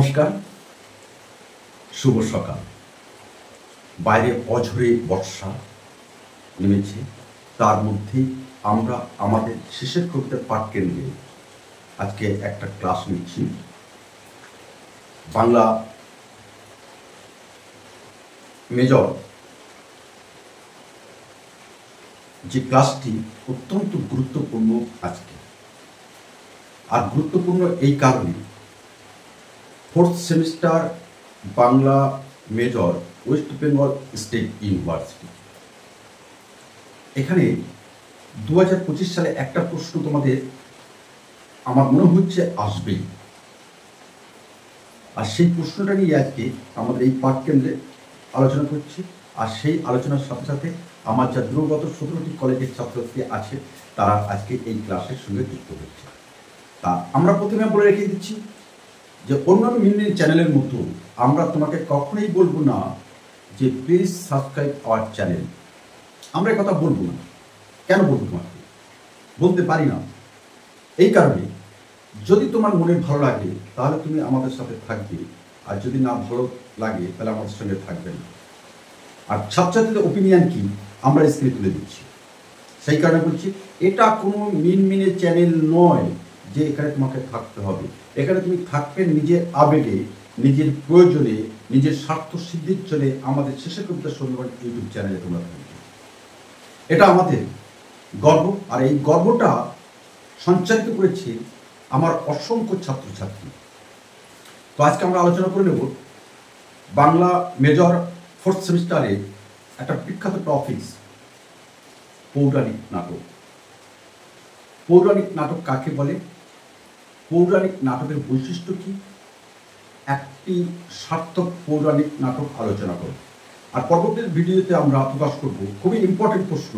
নমস্কার, শুভ সকাল। বাইরে অঝরে বর্ষা নেমেছে, তার মধ্যেই আমরা আমাদের শেষের কবিতার পাঠ কেন্দ্রে আজকে একটা ক্লাস নিচ্ছি। বাংলা মেজর যে ক্লাসটি অত্যন্ত গুরুত্বপূর্ণ আজকে, আর গুরুত্বপূর্ণ এই কারণে fourth semester Bangla major West Bengal state university. এখানে 2025 সালে একটা প্রশ্ন তোমাদের আমার মনে হচ্ছে আসবেই, আর সেই প্রশ্নটা নিয়ে আজকে আমাদের এই পাঠ কেন্দ্রে আলোচনা করছি। আর সেই আলোচনার সাথে সাথে আমার যা দূরগত 17টি কলেজের ছাত্রছাত্রী আছে তারা আজকে এই ক্লাসের সঙ্গে যুক্ত হচ্ছে। তা আমরা প্রথমে বলে রেখে দিচ্ছি যে অন্যান্য বিভিন্ন চ্যানেলের মতো আমরা তোমাকে কখনোই বলবো না যে প্লিজ সাবস্ক্রাইব আওয়ার চ্যানেল। আমরা এই কথা বলবো না। কেন বলবো? তোমাকে বলতে পারি না এই কারণে, যদি তোমার মনে ভালো লাগে তাহলে তুমি আমাদের সাথে থাকবে, আর যদি না ভালো লাগে তাহলে আমাদের সঙ্গে থাকবে না। আর ছাত্রছাত্রীদের ওপিনিয়ন কি আমরা স্ক্রিনে তুলে দিচ্ছি। সেই কারণে বলছি, এটা কোনো মিনমিনে চ্যানেল নয় যে এখানে তোমাকে থাকতে হবে। এখানে তুমি থাকবে নিজের আবেগে, নিজের প্রয়োজনে, নিজের স্বার্থ সিদ্ধির জন্য আমাদের শেষের কবিতা সুন্দরবন ইউটিউব চ্যানেলে তোমরা থাকবে। এটা আমাদের গর্ব, আর এই গর্বটা সঞ্চারিত করেছে আমার অসংখ্য ছাত্রছাত্রী। তো আজকে আমরা আলোচনা করে নেব বাংলা মেজর ফোর্থ সেমিস্টারে একটা বিখ্যাত টপিকস, পৌরাণিক নাটক। পৌরাণিক নাটক কাকে বলে? পৌরাণিক নাটকের বৈশিষ্ট্য কি? একটি সার্থক পৌরাণিক নাটক আলোচনা করব। আর পরবর্তী ভিডিওতে আমরা প্রকাশ করব খুবই ইম্পর্টেন্ট প্রশ্ন,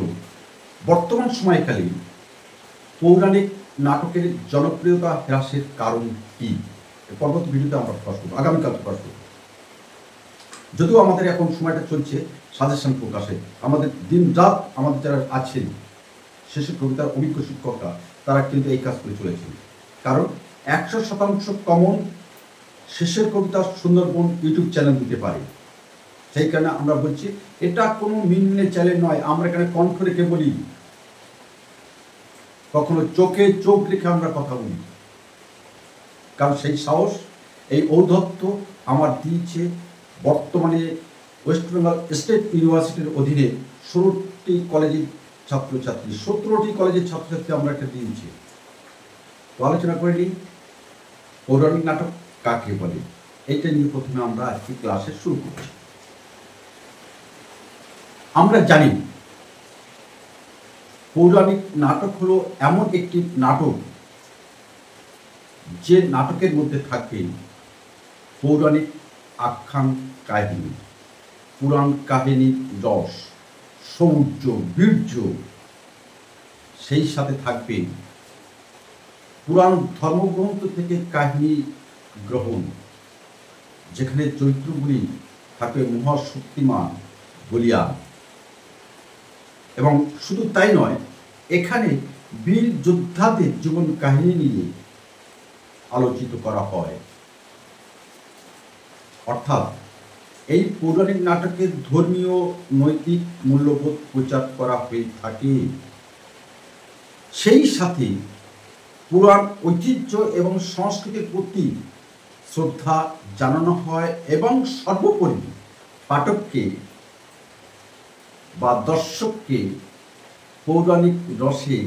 বর্তমান সময়কালীন পৌরাণিক নাটকের জনপ্রিয়তা হ্রাসের কারণ কি? পরবর্তী ভিডিওতে আমরা প্রকাশ করব, আগামীকাল প্রকাশ করব। যদিও আমাদের এখন সময়টা চলছে সাজেশন প্রকাশে, আমাদের দিন রাত আমাদের যারা আছেন শেষের কবিতার অভিজ্ঞ শিক্ষকরা তারা কিন্তু এই কাজ করে চলেছেন। কারণ 100% কমন শেষের কবিতা সুন্দরবন ইউটিউব চ্যানেল দিতে পারে। সেই কারণে আমরা বলছি এটা কোনো মিনমিনে চ্যানেল নয়। আমরা এখানে কণ্ঠ রেখে বলি, কখনো চোখে চোখ রেখে আমরা কথা বলি। কারণ সেই সাহস, এই ঔদ্ধত্য আমার দিয়েছে বর্তমানে ওয়েস্ট বেঙ্গল স্টেট ইউনিভার্সিটির অধীনে 16টি কলেজের ছাত্রছাত্রী, 17টি কলেজের ছাত্রছাত্রী আমরা একটা দিয়েছি। তো আলোচনা করে নিই পৌরাণিক নাটক কাকে বলে। এইটা নিয়ে প্রথমে আমরা আজকে ক্লাসে শুরু করছি। আমরা জানি পৌরাণিক নাটক হলো এমন একটি নাটক যে নাটকের মধ্যে থাকবে পৌরাণিক আখ্যান কাহিনী, পুরাণ কাহিনীর রস, শৌর্য, বীর্য। সেই সাথে থাকবে পুরাণ ধর্মগ্রন্থ থেকে কাহিনী গ্রহণ, যেখানে চরিত্রগুলি থাকবে মহাশক্তিমান বলিয়ান। এবং শুধু তাই নয়, এখানে বীর যোদ্ধাদের জীবন কাহিনী নিয়ে আলোচিত করা হয়। অর্থাৎ এই পৌরাণিক নাটকের ধর্মীয় নৈতিক মূল্যবোধ প্রচার করা হয়ে থাকে। সেই সাথে পুরাণ ঐতিহ্য এবং সংস্কৃতির প্রতি শ্রদ্ধা জানানো হয়, এবং সর্বোপরি পাঠককে বা দর্শককে পৌরাণিক রসে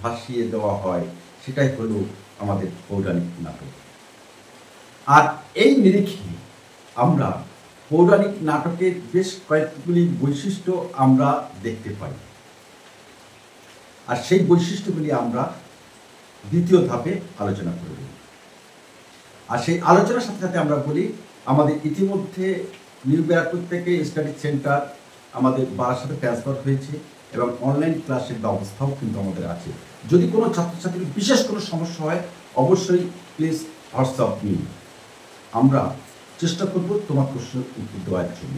ভাসিয়ে দেওয়া হয়। সেটাই হলো আমাদের পৌরাণিক নাটক। আর এই নিরিখে আমরা পৌরাণিক নাটকের বেশ কয়েকগুলি বৈশিষ্ট্য আমরা দেখতে পাই, আর সেই বৈশিষ্ট্যগুলি আমরা দ্বিতীয় ধাপে আলোচনা করব। আর সেই আলোচনার সাথে সাথে আমরা বলি, আমাদের ইতিমধ্যে নিউ ব্যারাকপুর থেকে স্টাডি সেন্টার আমাদের বারাসাতে ট্রান্সফার হয়েছে, এবং অনলাইন ক্লাসের ব্যবস্থাও কিন্তু আমাদের আছে। যদি কোনো ছাত্রছাত্রীর বিশেষ কোনো সমস্যা হয় অবশ্যই প্লিজ হোয়াটসঅ্যাপ নিন, আমরা চেষ্টা করব তোমার প্রশ্নের উত্তর দেওয়ার জন্য।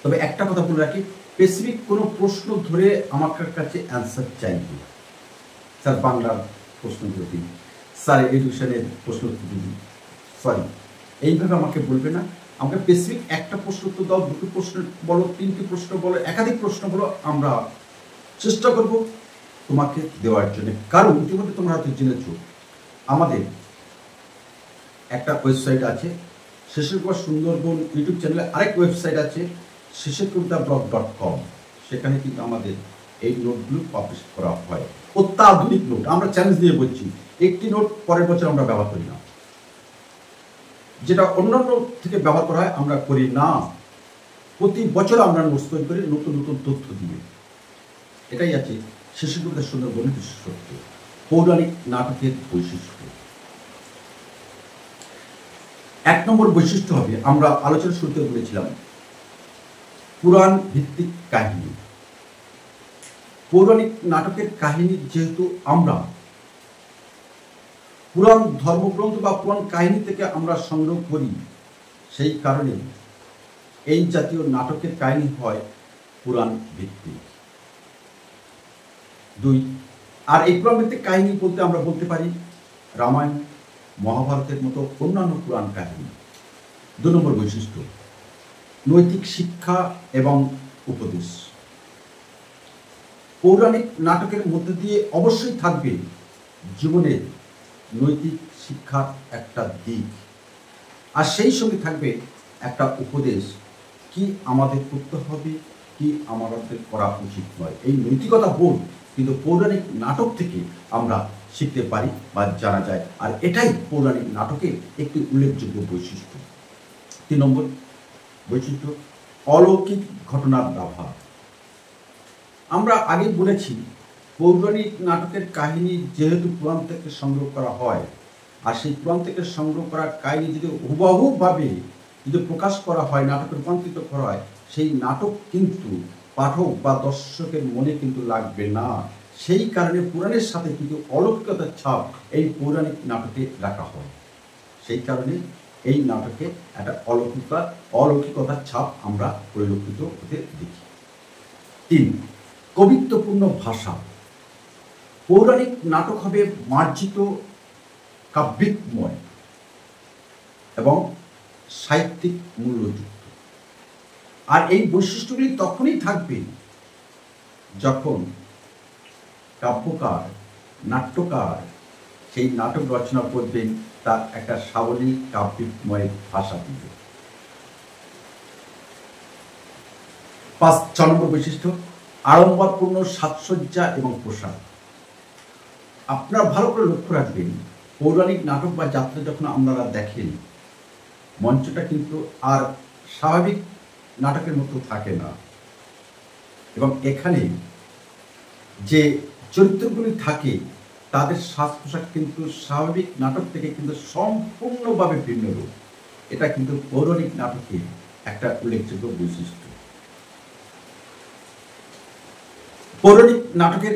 তবে একটা কথা বলে রাখি, স্পেসিফিক কোনো প্রশ্ন ধরে আমার কাছে অ্যান্সার চাইবে। স্যার বাংলার প্রশ্নগুলো দিন, স্যার এডুকেশনের প্রশ্ন দিন, সরি এইভাবে আমাকে বলবে না, আমাকে স্পেসিফিক একটা প্রশ্ন উত্তর দাও, দুটো প্রশ্ন বলো, তিনটি প্রশ্ন বলো, একাধিক প্রশ্ন বলো, আমরা চেষ্টা করব তোমাকে দেওয়ার জন্য। কারণ ইতিমধ্যে তোমরা হয়তো জেনেছ আমাদের একটা ওয়েবসাইট আছে, শেষের কবিতা সুন্দরবন ইউটিউব চ্যানেলে আরেক ওয়েবসাইট আছে শেষেরকবিতাblog.com। সেখানে কিন্তু আমাদের এই নোটগুলো পাবলিশ করা হয়, অত্যাধুনিক নোট। আমরা চ্যালেঞ্জ দিয়ে বলছি, একটি নোট পরের বছর আমরা ব্যবহার করি না, যেটা অন্যান্য থেকে ব্যবহার করা হয় আমরা করি না। প্রতি বছর আমরা নোটস তৈরি করি নতুন নতুন তথ্য দিয়ে। এটাই আছে শেষের কবিতা সুন্দরবনের বিশেষত্ব, পৌরাণিক নাটকের বৈশিষ্ট্য। 1 নম্বর বৈশিষ্ট্য হবে, আমরা আলোচনা শুরুতে বলেছিলাম, পুরাণ ভিত্তিক কাহিনী। পৌরাণিক নাটকের কাহিনী যেহেতু আমরা পুরাণ ধর্মগ্রন্থ বা পুরাণ কাহিনী থেকে আমরা সংগ্রহ করি, সেই কারণে এই জাতীয় নাটকের কাহিনী হয় পুরাণ ভিত্তিক। 2, আর এই পুরাণ ভিত্তিক কাহিনী বলতে আমরা বলতে পারি রামায়ণ, মহাভারতের মতো অন্যান্য পুরাণ কাহিনী। 2 নম্বর বৈশিষ্ট্য, নৈতিক শিক্ষা এবং উপদেশ। পৌরাণিক নাটকের মধ্যে দিয়ে অবশ্যই থাকবে জীবনের নৈতিক শিক্ষার একটা দিক, আর সেই সঙ্গে থাকবে একটা উপদেশ, কি আমাদের করতে হবে, কি আমাদের করা উচিত নয়। এই নৈতিকতা বোধ কিন্তু পৌরাণিক নাটক থেকে আমরা শিখতে পারি বা জানা যায়, আর এটাই পৌরাণিক নাটকের একটি উল্লেখযোগ্য বৈশিষ্ট্য। 3 নম্বর বৈশিষ্ট্য, অলৌকিক ঘটনার ব্যবহার। আমরা আগেই বলেছি পৌরাণিক নাটকের কাহিনী যেহেতু পুরাণ থেকে সংগ্রহ করা হয়, আর সেই পুরাণ থেকে সংগ্রহ করা কাহিনী যদি হুবহুভাবে যদি প্রকাশ করা হয়, নাটকে রূপান্তরিত করা হয়, সেই নাটক কিন্তু পাঠক বা দর্শকের মনে কিন্তু লাগবে না। সেই কারণে পুরাণের সাথে কিন্তু অলৌকিকতার ছাপ এই পৌরাণিক নাটকে রাখা হয়। সেই কারণে এই নাটকে একটা অলৌকিকতার ছাপ আমরা পরিলক্ষিত হতে দেখি। 3, কবিত্বপূর্ণ ভাষা। পৌরাণিক নাটক হবে মার্জিত, কাব্যিকময় এবং সাহিত্যিক মূল্যযুক্ত। আর এই বৈশিষ্ট্যগুলি তখনই থাকবে যখন কাব্যকার, নাট্যকার সেই নাটক রচনা করবেন, তার একটা সাবলীল কাব্যিকময় ভাষা দিবে। 4 নম্বর বৈশিষ্ট্য, আড়ম্বরপূর্ণ সাজসজ্জা এবং পোশাক। আপনারা ভালো করে লক্ষ্য রাখবেন, পৌরাণিক নাটক বা যাত্রা যখন আপনারা দেখেন, মঞ্চটা কিন্তু আর স্বাভাবিক নাটকের মতো থাকে না, এবং এখানে যে চরিত্রগুলি থাকে তাদের সাজ পোশাক কিন্তু স্বাভাবিক নাটক থেকে কিন্তু সম্পূর্ণভাবে ভিন্ন রূপ। এটা কিন্তু পৌরাণিক নাটকের একটা উল্লেখযোগ্য বৈশিষ্ট্য। পৌরাণিক নাটকের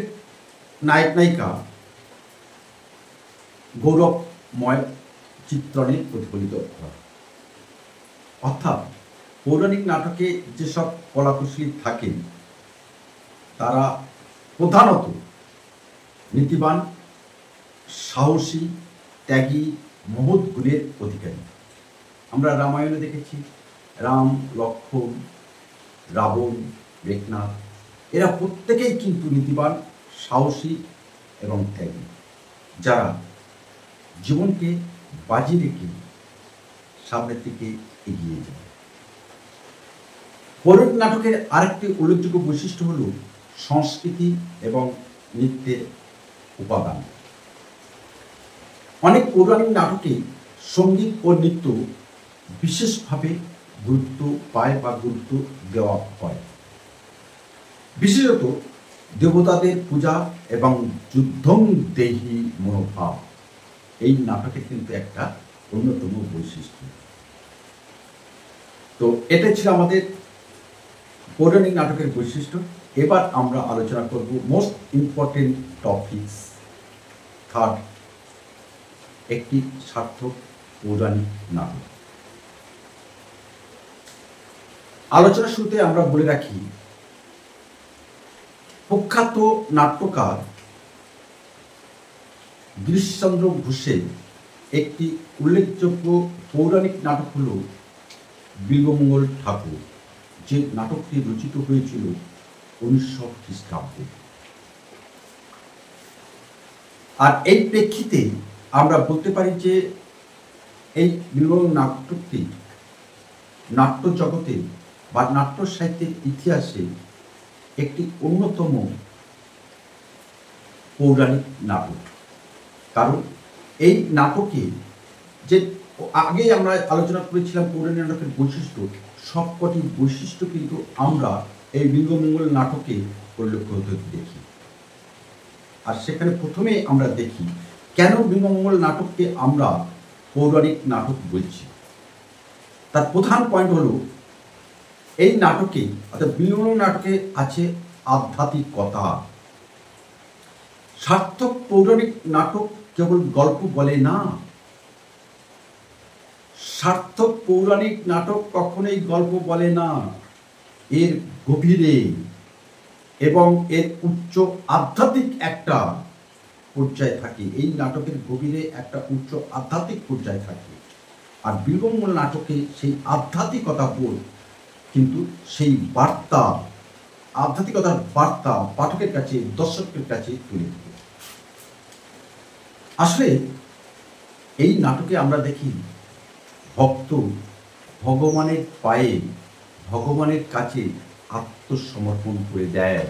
নায়ক নায়িকা গৌরবময় চিত্রণে প্রতিফলিত হয়, অর্থাৎ পৌরাণিক নাটকে যেসব কলাকুশলী থাকেন তারা প্রধানত নীতিবান, সাহসী, ত্যাগী, মহৎ গুণের অধিকারী। আমরা রামায়ণে দেখেছি রাম, লক্ষ্মণ, রাবণ, মেঘনাদ, এরা প্রত্যেকেই কিন্তু নীতিবান, সাহসী এবং ত্যাগী, যারা জীবনকে বাজি রেখে সামনের দিকে এগিয়ে যায়। পৌরাণিক নাটকের আরেকটি উল্লেখযোগ্য বৈশিষ্ট্য হল সংস্কৃতি এবং নৃত্যের উপাদান। অনেক পৌরাণিক নাটকে সঙ্গীত ও নৃত্য বিশেষভাবে গুরুত্ব পায় বা গুরুত্ব দেওয়া হয়। বিশেষত দেবতাদের পূজা এবং যুদ্ধং দেহি মনোভাব এই নাটকের কিন্তু একটা অন্যতম বৈশিষ্ট্য। তো এটা ছিল আমাদের পৌরাণিক নাটকের বৈশিষ্ট্য। এবার আমরা আলোচনা করব মোস্ট ইম্পর্টেন্ট টপিকস। 3, একটি সার্থক পৌরাণিক নাটক। আলোচনা শুরুতে আমরা বলে রাখি, প্রখ্যাত নাট্যকার গিরিশচন্দ্র ঘোষের একটি উল্লেখযোগ্য পৌরাণিক নাটক হল বিল্বমঙ্গল ঠাকুর, যে নাটকটি রচিত হয়েছিল 1900 খ্রিস্টাব্দে। আর এই প্রেক্ষিতে আমরা বলতে পারি যে এই বিল্বমঙ্গল নাটকটি নাট্য জগতে বা নাট্য সাহিত্যের ইতিহাসে একটি অন্যতম পৌরাণিক নাটক। কারণ এই নাটকে যে আগে আমরা আলোচনা করেছিলাম পৌরাণিক নাটকের বৈশিষ্ট্য, সবকটি বৈশিষ্ট্য কিন্তু আমরা এই বিল্বমঙ্গল নাটকে পরিলক্ষিত দেখি। আর সেখানে প্রথমে আমরা দেখি কেন বিল্বমঙ্গল নাটককে আমরা পৌরাণিক নাটক বলছি। তার প্রধান পয়েন্ট হলো এই নাটকে অর্থাৎ বিল্বমঙ্গল নাটকে আছে আধ্যাত্মিকতা। সার্থক পৌরাণিক নাটক কেবল গল্প বলে না, সার্থক পৌরাণিক নাটক কখনোই গল্প বলে না, এর গভীরে এবং এর উচ্চ আধ্যাত্মিক একটা পর্যায়ে থাকে। এই নাটকের গভীরে একটা উচ্চ আধ্যাত্মিক পর্যায়ে থাকে। আর বিল্বমঙ্গল নাটকে সেই আধ্যাত্মিকতা বোধ কিন্তু সেই বার্তা, আধ্যাত্মিকতার বার্তা পাঠকের কাছে, দর্শকের কাছে তুলে দেবে। আসলে এই নাটকে আমরা দেখি ভক্ত ভগবানের পায়ে, ভগবানের কাছে আত্মসমর্পণ করে দেয়।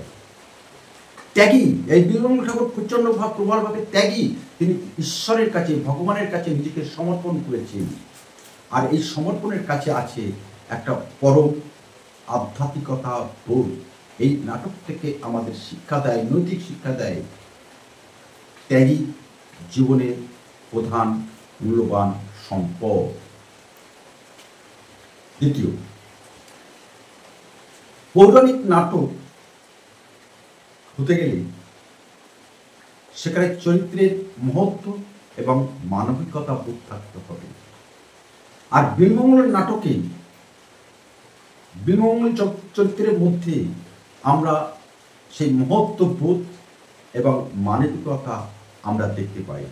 ত্যাগী, এই বিল্বমঙ্গল ঠাকুর প্রচন্ড প্রবলভাবে ত্যাগী। তিনি ঈশ্বরের কাছে, ভগবানের কাছে নিজেকে সমর্পণ করেছেন। আর এই সমর্পণের কাছে আছে একটা পরম আধ্যাত্মিকতা বোধ। এই নাটক থেকে আমাদের শিক্ষা দেয়, নৈতিক শিক্ষা দেয়। ত্যাগী জীবনের প্রধান মূল্যবান সম্পদ। দ্বিতীয়, পৌরাণিক নাটক হতে গেলে সেখানে চরিত্রের মহত্ব এবং মানবিকতা বোধ থাকতে হবে। আর বিল্বমঙ্গল নাটকে বিল্বমঙ্গল চরিত্রের মধ্যে আমরা সেই মহত্ব বোধ এবং মানবিকতা আমরা দেখতে পাই।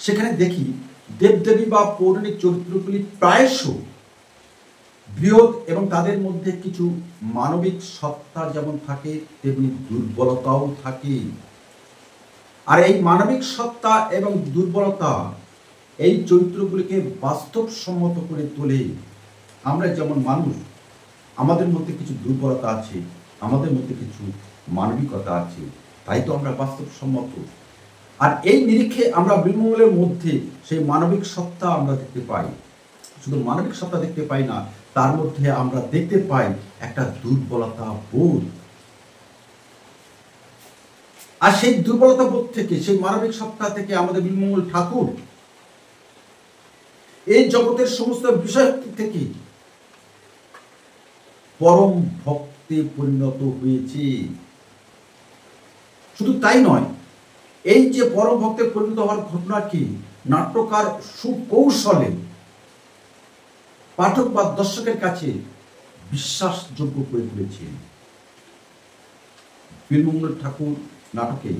সেখানে দেখি দেবদেবী বা পৌরাণিক চরিত্রগুলি প্রায়শ বৃহৎ এবং তাদের মধ্যে কিছু মানবিক সত্তা যেমন থাকে তেমনি দুর্বলতাও থাকে। আর এই মানবিক সত্তা এবং দুর্বলতা এই চরিত্রগুলিকে বাস্তবসম্মত করে তোলে। আমরা যেমন মানুষ, আমাদের মধ্যে কিছু দুর্বলতা আছে, আমাদের মধ্যে কিছু মানবিকতা আছে, তাই তো আমরা বাস্তবসম্মত। আর এই নিরিখে আমরা বিল্বমঙ্গলের মধ্যে সেই মানবিক সত্তা আমরা দেখতে পাই। শুধু মানবিক সত্তা দেখতে পাই না, তার মধ্যে আমরা দেখতে পাই একটা দুর্বলতা বোধ। আর সেই দুর্বলতা বোধ থেকে, সেই মানবিক সত্তা থেকে আমাদের বিল্বমঙ্গল ঠাকুর এই জগতের সমস্ত বিষয় থেকে পরম ভক্তে পরিণত হয়েছে। শুধু তাই নয়, এই যে পরম ভক্তে পরিণত হওয়ার ঘটনাটি নাট্যকার সুকৌশলে পাঠক বা দর্শকের কাছে বিশ্বাসযোগ্য করে তুলেছেন। বিল্বমঙ্গল ঠাকুর নাটকে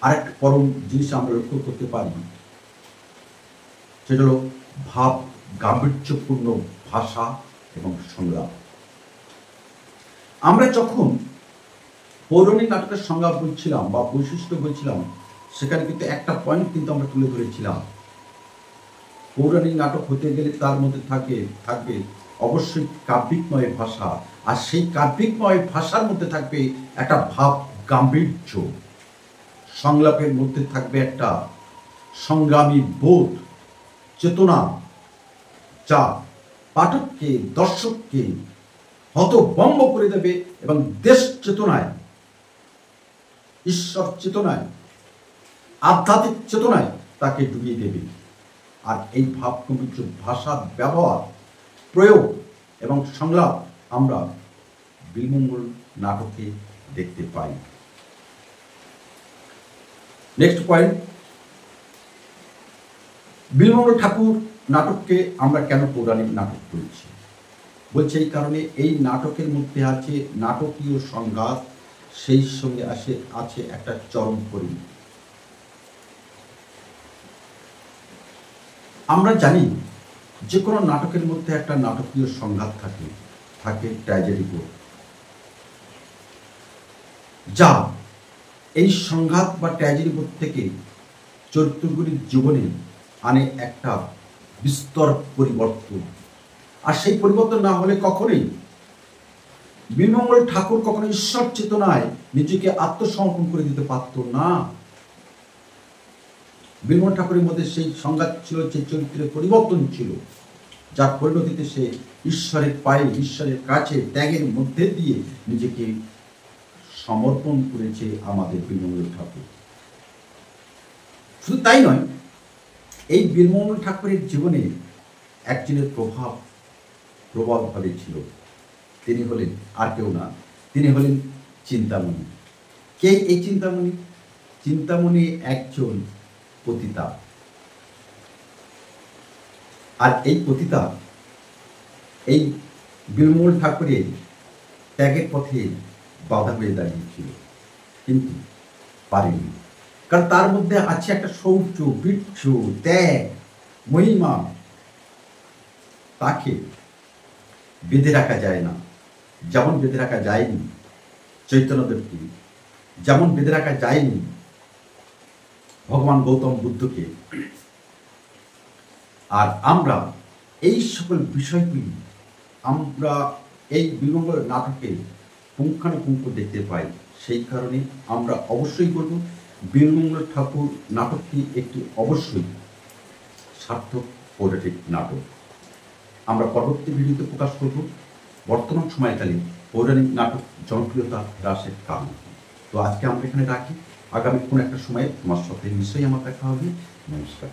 আরেকটা পরম জিনিস আমরা লক্ষ্য করতে পারি, সেটা হল ভাব গাম্ভীর্যপূর্ণ ভাষা এবং সংলাপ। আমরা যখন পৌরাণিক নাটকের সংজ্ঞা বলছিলাম বা বৈশিষ্ট্য বলছিলাম, সেখানে কিন্তু একটা পয়েন্ট কিন্তু আমরা তুলে ধরেছিলাম। পৌরাণিক নাটক হতে গেলে তার মধ্যে থাকবে অবশ্যই কাব্যিকময় ভাষা। আর সেই কাব্যিকময় ভাষার মধ্যে থাকবে একটা ভাব গাম্ভীর্য, সংলাপের মধ্যে থাকবে একটা সংগ্রামী বোধ, চেতনা, যা পাঠককে, দর্শককে হতভম্ব করে দেবে এবং দেশ চেতনায়, ঈশ্বর চেতনায়, আধ্যাত্মিক চেতনায় তাকে ডুবিয়ে দেবে। আর এই ভাবগম্ভীর্য ভাষার ব্যবহার, প্রয়োগ এবং সংলাপ আমরা বিল্বমঙ্গল নাটকে দেখতে পাই। নেক্সট পয়েন্ট, বিল্বমঙ্গল ঠাকুর নাটককে আমরা কেন পৌরাণিক নাটক বলছি? বলছে এই কারণে, এই নাটকের মধ্যে আছে নাটকীয় সংঘাত, সেই সঙ্গে আছে একটা চরম পরিণতি। আমরা জানি যে কোনো নাটকের মধ্যে একটা নাটকীয় সংঘাত থাকে, থাকে ট্র্যাজেডি বোধ, যা এই সংঘাত বা ট্র্যাজেডি বোধ থেকে চরিত্রগুলির জীবনে আনে একটা বিস্তর পরিবর্তন। আর সেই পরিবর্তন না হলে কখনোই বীরমঙ্গল ঠাকুর কখনো ঈশ্বর চেতনায় নিজেকে আত্মসমর্পণ করে দিতে পারত না। বীরমঙ্গল ঠাকুরের মধ্যে সেই সংঘাত ছিল, যে চরিত্রের পরিবর্তন ছিল, যার পরিণতিতে সে ঈশ্বরের পায়ে, ঈশ্বরের কাছে ত্যাগের মধ্যে দিয়ে নিজেকে সমর্পণ করেছে আমাদের বীরমঙ্গল ঠাকুর। শুধু তাই নয়, এই বীরমঙ্গল ঠাকুরের জীবনে একজনের প্রবলভাবে ছিল। তিনি হলেন আর কেউ না, তিনি হলেন চিন্তামণি। কে এই চিন্তামণি? চিন্তামণি একজন পতিতা। আর এই পতিতা এই বীরমঙ্গল ঠাকুরের ত্যাগের পথে বাধা হয়ে দাঁড়িয়েছিল, কিন্তু পারেনি। কারণ তার মধ্যে আছে একটা শৌর্য, বীর্য, ত্যাগ, মহিমা। তাকে বেঁধে রাখা যায় না, যেমন বেঁধে রাখা যায়নি চৈতন্যদেবকে, যেমন বেঁধে রাখা যায়নি ভগবান গৌতম বুদ্ধকে। আর আমরা এই সকল বিষয়গুলি আমরা এই বীরমঙ্গল নাটকে পুঙ্খানুপুঙ্খ দেখতে পাই। সেই কারণে আমরা অবশ্যই বলব, বীরমঙ্গল ঠাকুর নাটকটি একটি অবশ্যই সার্থক পৌরাণিক নাটক। আমরা পরবর্তী ভিডিওতে প্রকাশ করব বর্তমান সময়কালীন পৌরাণিক নাটক জনপ্রিয়তা হ্রাসের কারণ। তো আজকে আমরা এখানে রাখি, আগামী কোনো একটা সময়ে তোমার সাথে নিশ্চয়ই আমার দেখা হবে। নমস্কার।